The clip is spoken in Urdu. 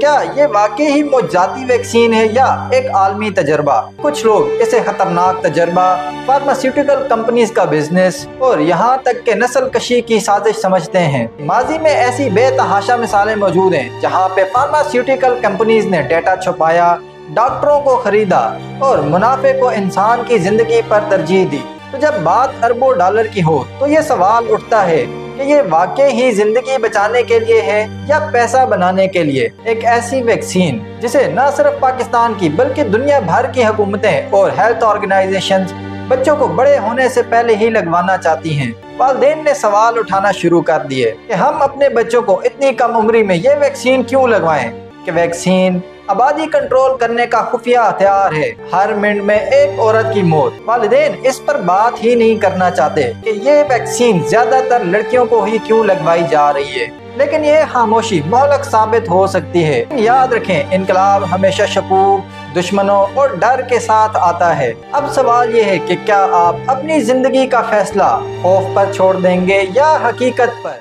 کیا یہ واقعی ہی معجزاتی ویکسین ہے یا ایک عالمی تجربہ؟ کچھ لوگ اسے خطرناک تجربہ، فارماسیوٹیکل کمپنیز کا بزنس اور یہاں تک کہ نسل کشی کی سازش سمجھتے ہیں۔ ماضی میں ایسی بے تحاشا مثالیں موجود ہیں جہاں پہ فارماسیوٹیکل کمپنیز نے ڈیٹا چھپایا، ڈاکٹروں کو خریدا اور منافع کو انسان کی زندگی پر ترجیح دی۔ تو جب بات اربوں ڈالر کی ہو تو یہ سوال اٹھتا ہے کہ یہ واقعی ہی زندگی بچانے کے لیے ہے یا پیسہ بنانے کے لیے؟ ایک ایسی ویکسین جسے نہ صرف پاکستان کی بلکہ دنیا بھر کی حکومتیں اور ہیلتھ آرگنائزیشنز بچوں کو بڑے ہونے سے پہلے ہی لگوانا چاہتی ہیں۔ والدین نے سوال اٹھانا شروع کر دیے کہ ہم اپنے بچوں کو اتنی کم عمری میں یہ ویکسین کیوں لگوائیں؟ کہ ویکسین آبادی کنٹرول کرنے کا خفیہ ہتھیار ہے، ہر منٹ میں ایک عورت کی موت۔ والدین اس پر بات ہی نہیں کرنا چاہتے کہ یہ ویکسین زیادہ تر لڑکیوں کو ہی کیوں لگوائی جا رہی ہے، لیکن یہ خاموشی مہلک ثابت ہو سکتی ہے۔ یاد رکھیں، انقلاب ہمیشہ شکوک، دشمنوں اور ڈر کے ساتھ آتا ہے۔ اب سوال یہ ہے کہ کیا آپ اپنی زندگی کا فیصلہ خوف پر چھوڑ دیں گے یا حقیقت پر؟